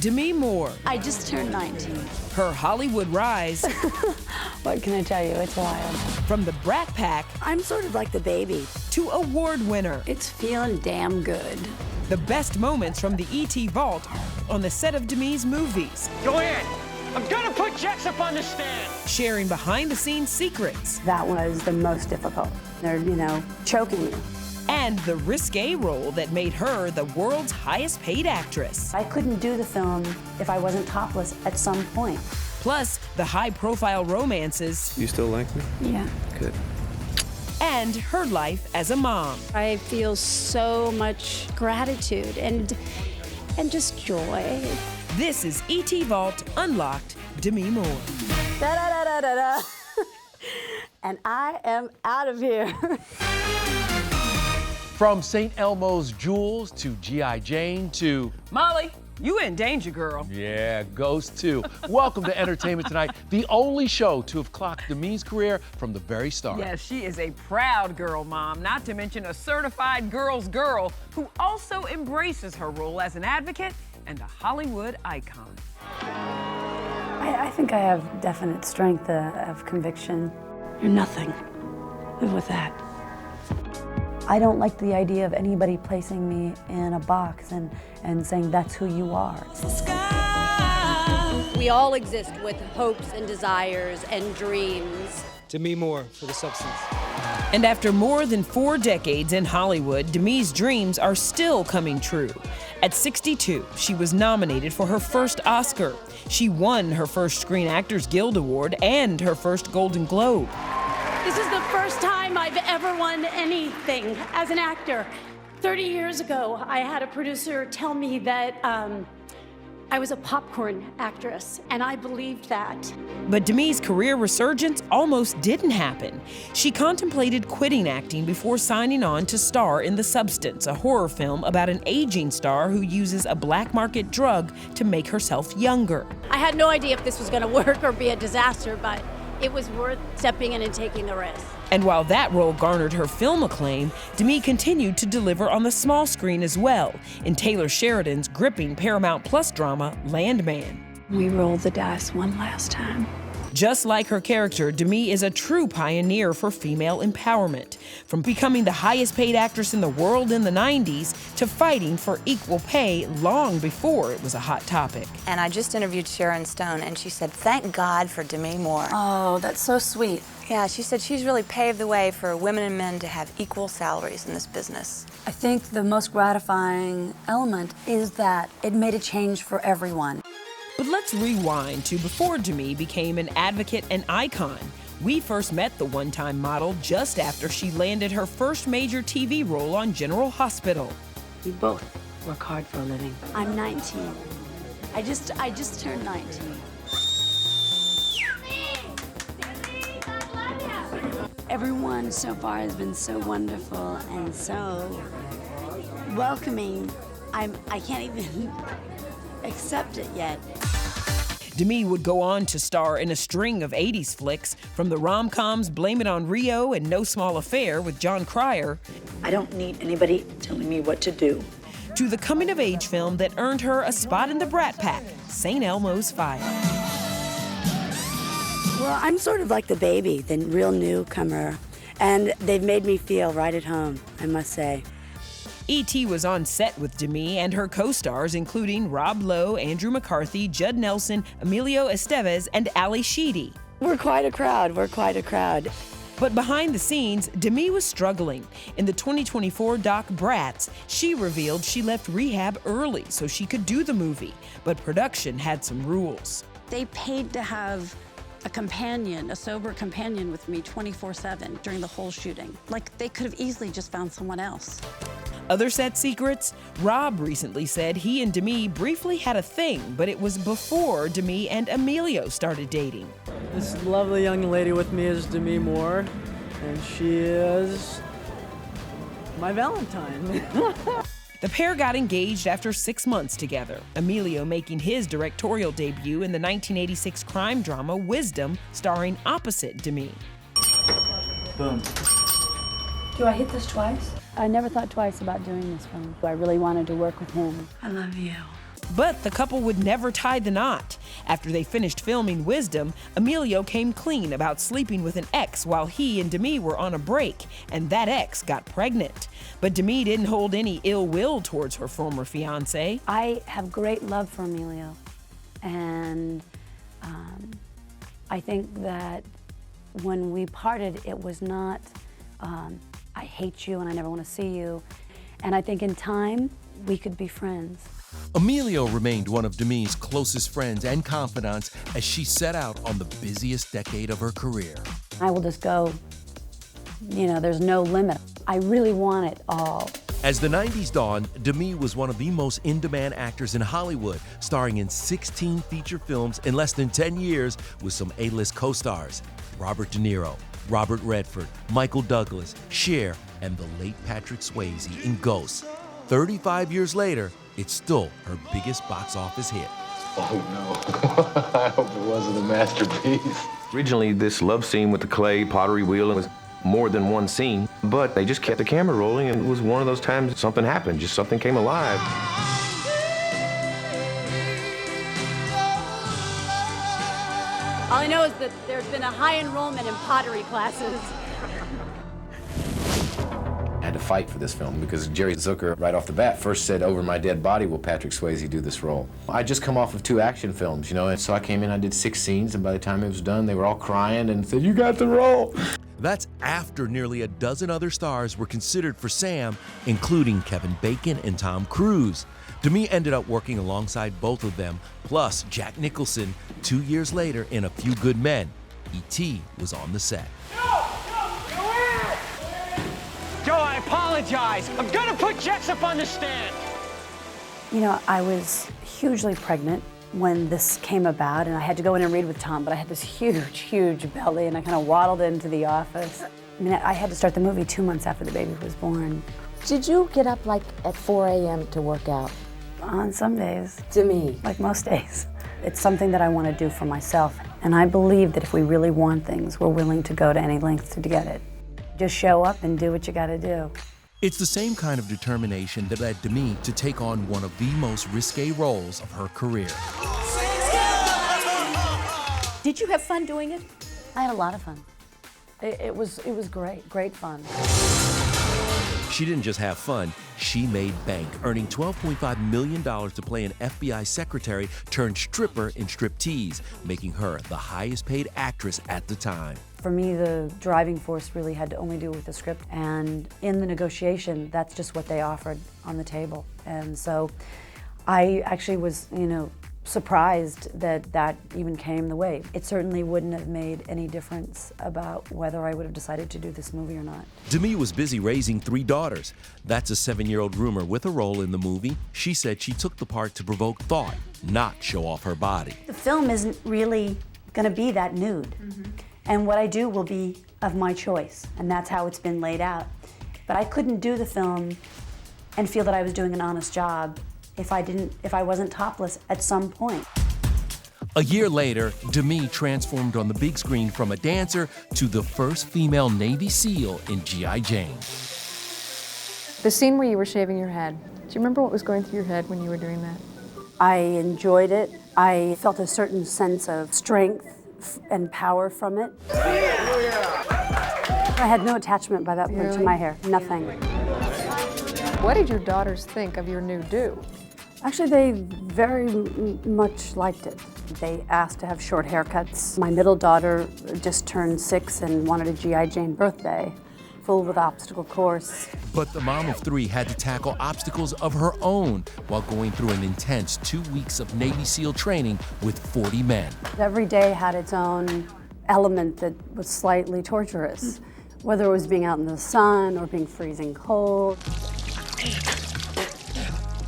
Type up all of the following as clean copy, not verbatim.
Demi Moore. I just turned 19. Her Hollywood rise. What can I tell you? It's wild. From the Brat Pack. I'm sort of like the baby. To award winner. It's feeling damn good. The best moments from the E.T. vault on the set of Demi's movies. Go in. I'm gonna put Jax up on the stand. Sharing behind-the-scenes secrets. That was the most difficult. They're, choking you. And the risque role that made her the world's highest-paid actress. I couldn't do the film if I wasn't topless at some point. Plus, the high-profile romances. You still like me? Yeah. Good. And her life as a mom. I feel so much gratitude and just joy. This is E.T. Vault Unlocked, Demi Moore. Da-da-da-da-da-da. And I am out of here. From St. Elmo's Jewels to G.I. Jane to... Molly, you in danger, girl. Yeah, Ghost 2. Welcome to Entertainment Tonight, the only show to have clocked Demi's career from the very start. Yes, she is a proud girl mom, not to mention a certified girl's girl who also embraces her role as an advocate and a Hollywood icon. I think I have definite strength of conviction. You're nothing. Live with that. I don't like the idea of anybody placing me in a box and saying that's who you are. We all exist with hopes and desires and dreams. Demi Moore for The Substance. And after more than 4 decades in Hollywood, Demi's dreams are still coming true. At 62, she was nominated for her first Oscar. She won her first Screen Actors Guild Award and her first Golden Globe. This is the first time I've ever won anything as an actor. 30 years ago, I had a producer tell me that I was a popcorn actress, and I believed that. But Demi's career resurgence almost didn't happen. She contemplated quitting acting before signing on to star in The Substance, a horror film about an aging star who uses a black market drug to make herself younger. I had no idea if this was going to work or be a disaster, but it was worth stepping in and taking the risk. And while that role garnered her film acclaim, Demi continued to deliver on the small screen as well, in Taylor Sheridan's gripping Paramount Plus drama, Landman. We rolled the dice one last time. Just like her character, Demi is a true pioneer for female empowerment, from becoming the highest paid actress in the world in the 90s to fighting for equal pay long before it was a hot topic. And I just interviewed Sharon Stone, and she said, thank God for Demi Moore. Oh, that's so sweet. Yeah, she said she's really paved the way for women and men to have equal salaries in this business. I think the most gratifying element is that it made a change for everyone. But let's rewind to before Demi became an advocate and icon. We first met the one-time model just after she landed her first major TV role on General Hospital. We both work hard for a living. I'm 19. I just turned 19. Everyone so far has been so wonderful and so welcoming. I can't even accept it yet. Demi would go on to star in a string of 80s flicks, from the rom-coms Blame It on Rio and No Small Affair with John Cryer. I don't need anybody telling me what to do. To the coming-of-age film that earned her a spot in the Brat Pack, St. Elmos Fire. Well, I'm sort of like the baby, the real newcomer, and they've made me feel right at home, I must say. E.T. was on set with Demi and her co-stars, including Rob Lowe, Andrew McCarthy, Judd Nelson, Emilio Estevez, and Ali Sheedy. We're quite a crowd. But behind the scenes, Demi was struggling. In the 2024 doc Brat, she revealed she left rehab early so she could do the movie, but production had some rules. They paid to have a companion, a sober companion with me 24/7 during the whole shooting. Like, they could have easily just found someone else. Other set secrets? Rob recently said he and Demi briefly had a thing, but it was before Demi and Amelio started dating. This lovely young lady with me is Demi Moore, and she is my Valentine. The pair got engaged after 6 months together, Amelio making his directorial debut in the 1986 crime drama Wisdom, starring opposite Demi. Boom. Do I hit this twice? I never thought twice about doing this film. I really wanted to work with him. I love you. But the couple would never tie the knot. After they finished filming Wisdom, Amelio came clean about sleeping with an ex while he and Demi were on a break, and that ex got pregnant. But Demi didn't hold any ill will towards her former fiancé. I have great love for Amelio, and I think that when we parted, it was not, I hate you and I never want to see you. And I think in time, we could be friends. Amelio remained one of Demi's closest friends and confidants as she set out on the busiest decade of her career. I will just go, there's no limit. I really want it all. As the 90s dawned, Demi was one of the most in-demand actors in Hollywood, starring in 16 feature films in less than 10 years with some A-list co-stars: Robert De Niro, Robert Redford, Michael Douglas, Cher, and the late Patrick Swayze in Ghost. 35 years later, it's still her biggest box office hit. Oh no, I hope it wasn't a masterpiece. Originally, this love scene with the clay pottery wheel was more than one scene, but they just kept the camera rolling, and it was one of those times something happened, just something came alive. All I know is that there's been a high enrollment in pottery classes. I had to fight for this film because Jerry Zucker, right off the bat, first said, "Over my dead body will Patrick Swayze do this role." I'd just come off of 2 action films, and so I came in, I did 6 scenes, and by the time it was done, they were all crying and said, "You got the role." That's after nearly a dozen other stars were considered for Sam, including Kevin Bacon and Tom Cruise. Demi ended up working alongside both of them, plus Jack Nicholson, 2 years later in A Few Good Men. E.T. was on the set. Joe, I apologize. I'm gonna put Jessup on the stand. I was hugely pregnant when this came about, and I had to go in and read with Tom, but I had this huge, huge belly, and I kind of waddled into the office. I had to start the movie 2 months after the baby was born. Did you get up at 4 a.m. to work out? On some days. To me. Like most days. It's something that I want to do for myself, and I believe that if we really want things, we're willing to go to any length to get it. Just show up and do what you gotta do. It's the same kind of determination that led Demi to take on one of the most risque roles of her career. Did you have fun doing it? I had a lot of fun. It was great fun. She didn't just have fun, she made bank, earning $12.5 million to play an FBI secretary turned stripper in Striptease, making her the highest paid actress at the time. For me, the driving force really had to only do with the script, and in the negotiation, that's just what they offered on the table. And so I actually was, surprised that that even came the way. It certainly wouldn't have made any difference about whether I would have decided to do this movie or not. Demi was busy raising 3 daughters. That's a 7-year-old groomer with a role in the movie. She said she took the part to provoke thought, not show off her body. The film isn't really gonna be that nude. And what I do will be of my choice, and that's how it's been laid out. But I couldn't do the film and feel that I was doing an honest job if I wasn't topless at some point. A year later, Demi transformed on the big screen from a dancer to the first female Navy SEAL in G.I. Jane. The scene where you were shaving your head, do you remember what was going through your head when you were doing that? I enjoyed it. I felt a certain sense of strength and power from it. I had no attachment by that point to my hair, nothing. What did your daughters think of your new do? Actually, they very much liked it. They asked to have short haircuts. My middle daughter just turned 6 and wanted a G.I. Jane birthday, full with obstacle course. But the mom of 3 had to tackle obstacles of her own while going through an intense 2 weeks of Navy SEAL training with 40 men. Every day had its own element that was slightly torturous, whether it was being out in the sun or being freezing cold.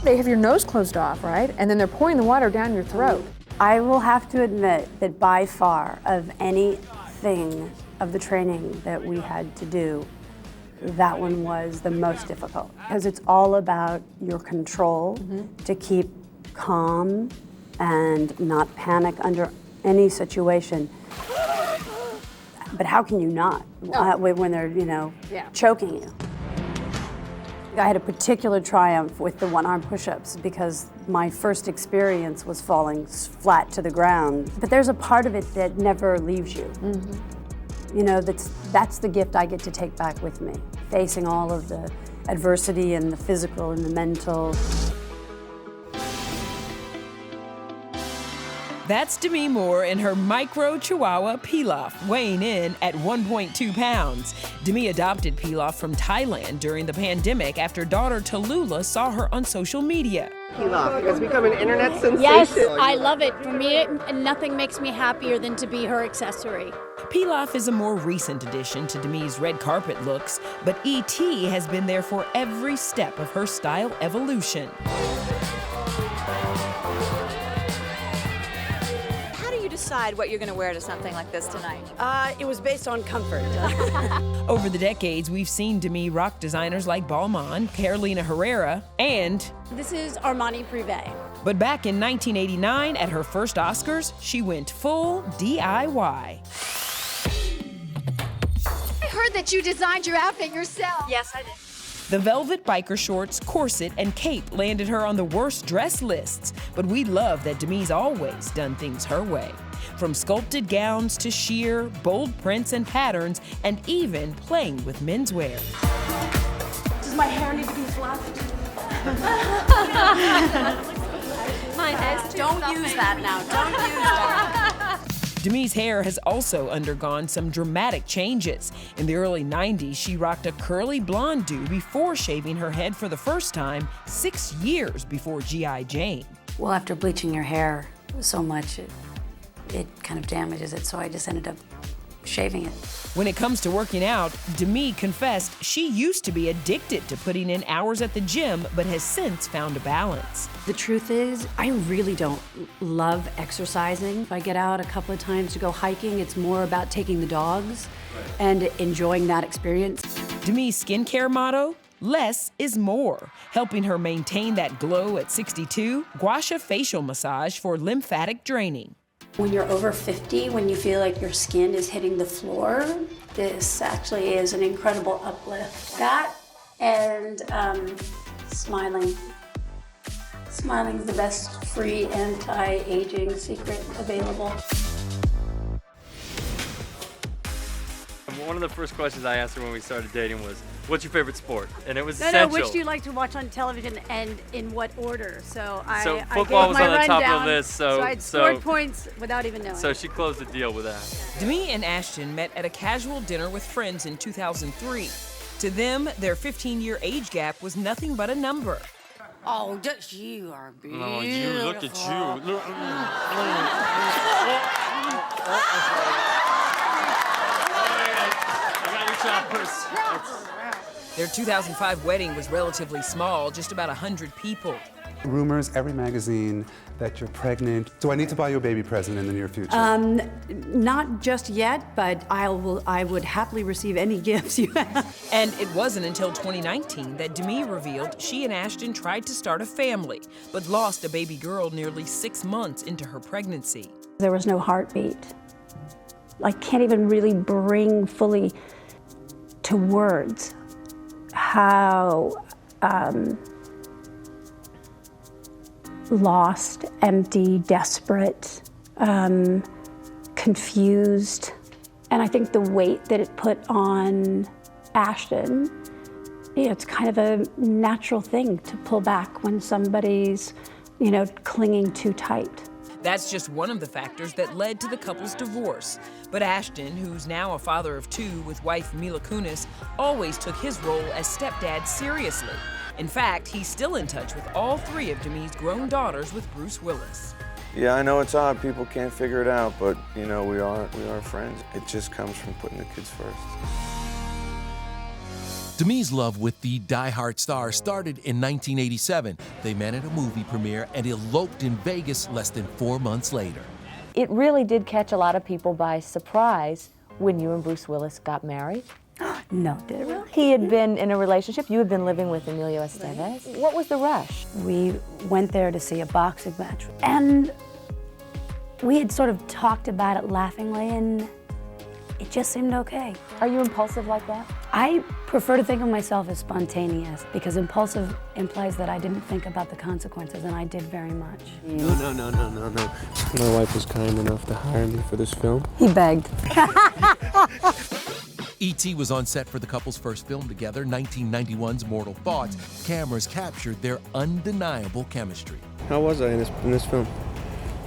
They have your nose closed off, right? And then they're pouring the water down your throat. I will have to admit that by far of anything of the training that we had to do, that one was the most difficult. Because it's all about your control to keep calm and not panic under any situation. But how can you not when they're, choking you? I had a particular triumph with the one-arm push-ups because my first experience was falling flat to the ground. But there's a part of it that never leaves you. You know, that's the gift I get to take back with me, facing all of the adversity and the physical and the mental. That's Demi Moore and her micro Chihuahua Pilaf, weighing in at 1.2 pounds. Demi adopted Pilaf from Thailand during the pandemic after daughter Tallulah saw her on social media. Pilaf has become an internet sensation. Yes, I love it. For me, nothing makes me happier than to be her accessory. Pilaf is a more recent addition to Demi's red carpet looks, but E.T. has been there for every step of her style evolution. Decide what you're going to wear to something like this tonight? It was based on comfort. Over the decades, we've seen Demi rock designers like Balmain, Carolina Herrera, and... This is Armani Privé. But back in 1989, at her first Oscars, she went full DIY. I heard that you designed your outfit yourself. Yes, I did. The velvet biker shorts, corset, and cape landed her on the worst dress lists, but we love that Demi's always done things her way. From sculpted gowns to sheer, bold prints and patterns, and even playing with menswear. Does my hair need to be fluffed? My head's too Don't use that now. Don't use that. Demi's hair has also undergone some dramatic changes. In the early 90s, she rocked a curly blonde do before shaving her head for the first time 6 years before G.I. Jane. Well, after bleaching your hair so much, it kind of damages it, so I just ended up shaving it. When it comes to working out, Demi confessed she used to be addicted to putting in hours at the gym, but has since found a balance. The truth is, I really don't love exercising. If I get out a couple of times to go hiking, it's more about taking the dogs and enjoying that experience. Demi's skincare motto? Less is more, helping her maintain that glow at 62, Gua Sha facial massage for lymphatic draining. When you're over 50, when you feel like your skin is hitting the floor, this actually is an incredible uplift. That and smiling. Smiling is the best free anti-aging secret available. One of the first questions I asked her when we started dating was, what's your favorite sport? And it was essential. Which do you like to watch on television and in what order? So football was on the top of the list, so I scored points without even knowing. So she closed the deal with that. Demi and Ashton met at a casual dinner with friends in 2003. To them, their 15-year age gap was nothing but a number. Oh, you are beautiful. Oh, you, look at you. Their 2005 wedding was relatively small, just about 100 people. Rumors, every magazine, that you're pregnant. Do I need to buy you a baby present in the near future? Not just yet, but I would happily receive any gifts you have. And it wasn't until 2019 that Demi revealed she and Ashton tried to start a family, but lost a baby girl nearly 6 months into her pregnancy. There was no heartbeat. I can't even really bring fully to words how lost, empty, desperate, confused. And I think the weight that it put on Ashton, it's kind of a natural thing to pull back when somebody's, clinging too tight. That's just one of the factors that led to the couple's divorce. But Ashton, who's now a father of 2 with wife Mila Kunis, always took his role as stepdad seriously. In fact, he's still in touch with all 3 of Demi's grown daughters with Bruce Willis. Yeah, I know it's odd. People can't figure it out, but we are friends. It just comes from putting the kids first. Demi's love with the die-hard star started in 1987. They met at a movie premiere and eloped in Vegas less than 4 months later. It really did catch a lot of people by surprise when you and Bruce Willis got married. No, did it really? He had been in a relationship. You had been living with Amelio Estevez. Right. What was the rush? We went there to see a boxing match, and we had sort of talked about it laughingly, and it just seemed okay. Are you impulsive like that? I prefer to think of myself as spontaneous because impulsive implies that I didn't think about the consequences, and I did very much. No. My wife was kind enough to hire me for this film. He begged. E.T. was on set for the couple's first film together, 1991's Mortal Thoughts. Cameras captured their undeniable chemistry. How was I in this film?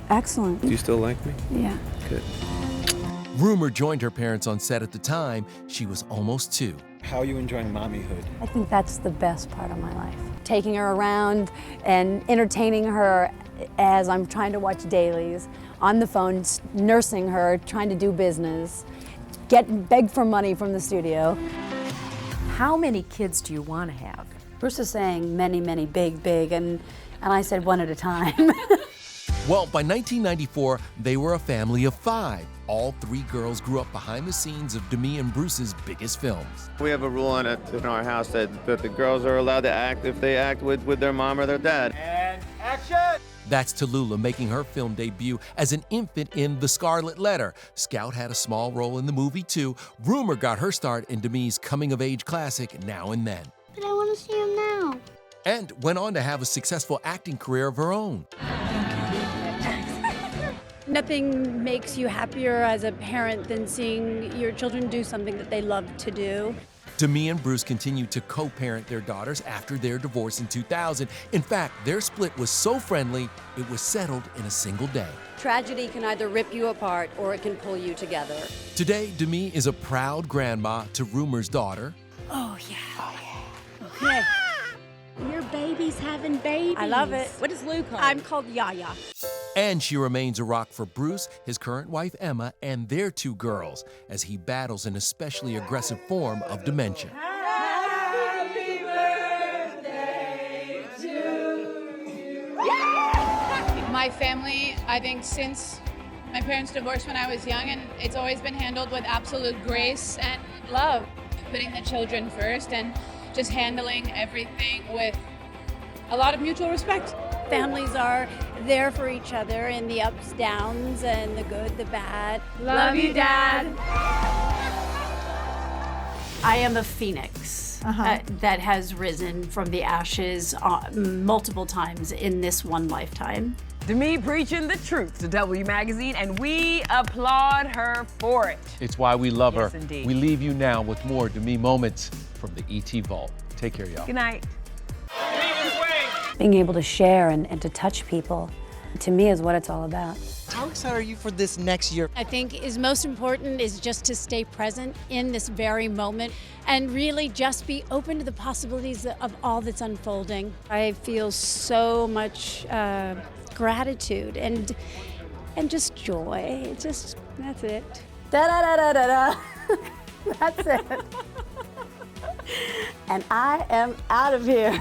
Excellent. Do you still like me? Yeah. Good. Rumor joined her parents on set at the time. She was almost 2. How are you enjoying mommyhood? I think that's the best part of my life. Taking her around and entertaining her as I'm trying to watch dailies, on the phone, nursing her, trying to do business, beg for money from the studio. How many kids do you want to have? Bruce is saying many, big, and I said one at a time. Well, by 1994, they were a family of 5. All 3 girls grew up behind the scenes of Demi and Bruce's biggest films. We have a rule in our house that the girls are allowed to act if they act with their mom or their dad. And action! That's Tallulah making her film debut as an infant in The Scarlet Letter. Scout had a small role in the movie too. Rumor got her start in Demi's coming-of-age classic, Now and Then. But I want to see him now. And went on to have a successful acting career of her own. Nothing makes you happier as a parent than seeing your children do something that they love to do. Demi and Bruce continued to co-parent their daughters after their divorce in 2000. In fact, their split was so friendly, it was settled in a single day. Tragedy can either rip you apart or it can pull you together. Today, Demi is a proud grandma to Rumor's daughter. Oh, yeah. Okay. Your baby's having babies. I love it. What is Lou called? I'm called Yaya. And she remains a rock for Bruce, his current wife Emma, and their 2 girls, as he battles an especially aggressive form of dementia. Happy birthday to you. My family, I think since my parents divorced when I was young, and it's always been handled with absolute grace and love, putting the children first and just handling everything with a lot of mutual respect. Families are there for each other in the ups, downs, and the good, the bad. Love you, Dad. I am a phoenix that has risen from the ashes multiple times in this one lifetime. Demi preaching the truth to W Magazine, and we applaud her for it. It's why we love her. Indeed. We leave you now with more Demi moments from the ET Vault. Take care, y'all. Good night. Being able to share and to touch people, to me, is what it's all about. How excited are you for this next year? I think is most important is just to stay present in this very moment and really just be open to the possibilities of all that's unfolding. I feel so much gratitude and just joy. That's it. Da-da-da-da-da-da. That's it. And I am out of here.